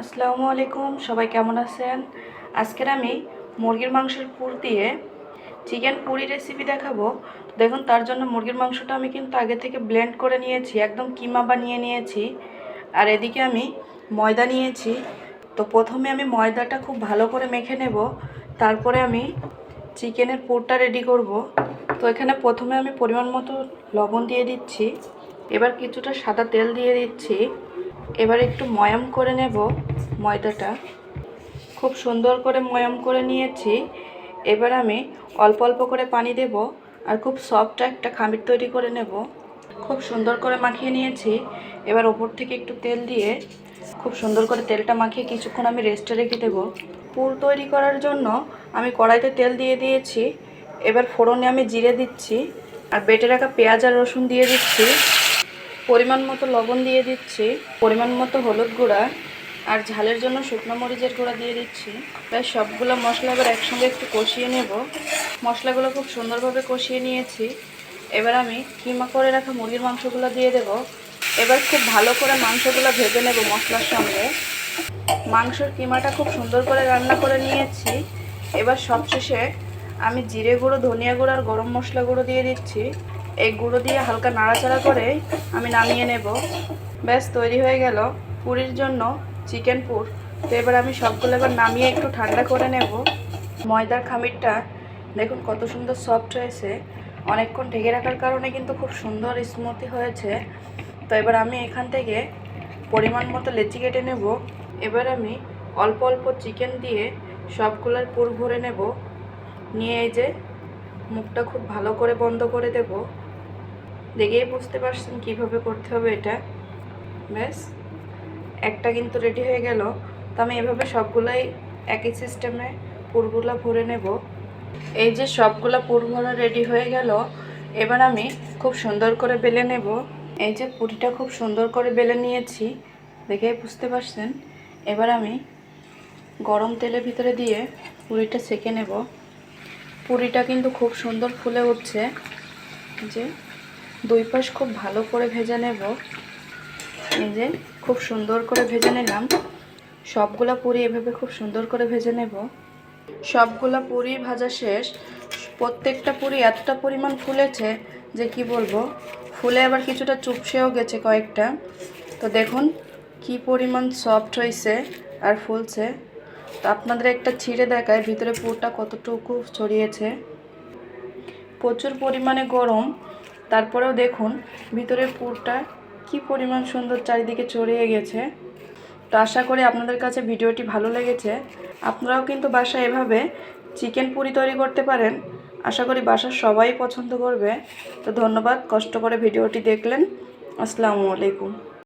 আসসালামু আলাইকুম, সবাই কেমন আছেন? আজকের আমি মুরগির মাংসের পুর দিয়ে চিকেন পুরি রেসিপি দেখাবো। দেখুন, তার জন্য মুরগির মাংসটা আমি কিন্তু আগে থেকে ব্লেন্ড করে নিয়েছি, একদম কিমা বানিয়ে নিয়েছি। আর এদিকে আমি ময়দা নিয়েছি। তো প্রথমে আমি ময়দাটা খুব ভালো করে মেখে নেব, তারপরে আমি চিকেনের পুরটা রেডি করব। তো এখানে প্রথমে আমি পরিমাণ মতো লবণ দিয়ে দিচ্ছি, এবার কিছুটা সাদা তেল দিয়ে দিচ্ছি। এবার একটু ময়াম করে নেব ময়দাটা, খুব সুন্দর করে ময়াম করে নিয়েছি। এবার আমি অল্প অল্প করে পানি দেব আর খুব সফট একটা খামির তৈরি করে নেব। খুব সুন্দর করে মাখিয়ে নিয়েছি। এবার ওপর থেকে একটু তেল দিয়ে খুব সুন্দর করে তেলটা মাখিয়ে কিছুক্ষণ আমি রেস্টে রেখে দেব। পুর তৈরি করার জন্য আমি কড়াইতে তেল দিয়ে দিয়েছি। এবার ফোড়নে আমি জিরে দিচ্ছি আর বেটে রাখা পেঁয়াজ আর রসুন দিয়ে দিচ্ছি। পরিমাণ মতো লবণ দিয়ে দিচ্ছি, পরিমাণ মতো হলুদ গুঁড়া আর ঝালের জন্য শুকনো মরিচের গুঁড়া দিয়ে দিচ্ছি। প্রায় সবগুলো মশলা এবার একসঙ্গে একটু কষিয়ে নেব। মশলাগুলো খুব সুন্দরভাবে কষিয়ে নিয়েছি। এবার আমি কিমা করে রাখা মুরগির মাংসগুলো দিয়ে দেব। এবার খুব ভালো করে মাংসগুলো ভেজে নেব মশলার সঙ্গে। মাংসের কিমাটা খুব সুন্দর করে রান্না করে নিয়েছি। এবার সবশেষে আমি জিরে গুঁড়ো, ধনিয়া গুঁড়ো আর গরম মশলা গুঁড়ো দিয়ে দিচ্ছি। এই গুঁড়ো দিয়ে হালকা নাড়াচাড়া করে আমি নামিয়ে নেব। ব্যাস, তৈরি হয়ে গেল পুরির জন্য চিকেন পুর। তো এবার আমি সবগুলো এবার নামিয়ে একটু ঠান্ডা করে নেব। ময়দার খামিরটা দেখুন কত সুন্দর সফট হয়েছে, অনেকক্ষণ ঢেকে রাখার কারণে কিন্তু খুব সুন্দর স্মুথি হয়েছে। তো এবার আমি এখান থেকে পরিমাণ মতো লেচি কেটে নেব। এবার আমি অল্প অল্প চিকেন দিয়ে সবগুলোর পুর ভরে নেব। নিয়ে এই যে মুখটা খুব ভালো করে বন্ধ করে দেব। দেখেই বুঝতে পারছেন কিভাবে করতে হবে এটা। ব্যাস, একটা কিন্তু রেডি হয়ে গেল। তো আমি এভাবে সবগুলাই একই সিস্টেমে পুরগুলো ভরে নেব। এই যে সবগুলো পুর ভরা রেডি হয়ে গেল। এবার আমি খুব সুন্দর করে বেলে নেব। এই যে পুরিটা খুব সুন্দর করে বেলে নিয়েছি, দেখেই বুঝতে পারছেন। এবার আমি গরম তেলের ভিতরে দিয়ে পুরিটা সেঁকে নেব। পুরিটা কিন্তু খুব সুন্দর ফুলে উঠছে। যে দুই পাশ খুব ভালো করে ভেজে নেব। এই যে খুব সুন্দর করে ভেজে নিলাম। সবগুলা পুরি এভাবে খুব সুন্দর করে ভেজে নেব। সবগুলা পুরি ভাজা শেষ। প্রত্যেকটা পুরি এতটা পরিমাণ ফুলেছে যে কি বলবো, ফুলে আবার কিছুটা চুপসেও গেছে কয়েকটা। তো দেখুন কি পরিমাণ সফট হয়েছে আর ফুলছে। তো আপনাদের একটা ছিঁড়ে দেখায় ভিতরে পুরটা কতটুকু ছড়িয়েছে। প্রচুর পরিমাণে গরম, তারপরেও দেখুন ভিতরের পুরটা কি পরিমাণ সুন্দর চারিদিকে ছড়িয়ে গেছে। তো আশা করি আপনাদের কাছে ভিডিওটি ভালো লেগেছে। আপনারাও কিন্তু বাসায় এভাবে চিকেন পুরি তৈরি করতে পারেন। আশা করি বাসার সবাই পছন্দ করবে। তো ধন্যবাদ, কষ্ট করে ভিডিওটি দেখলেন। আসসালামু আলাইকুম।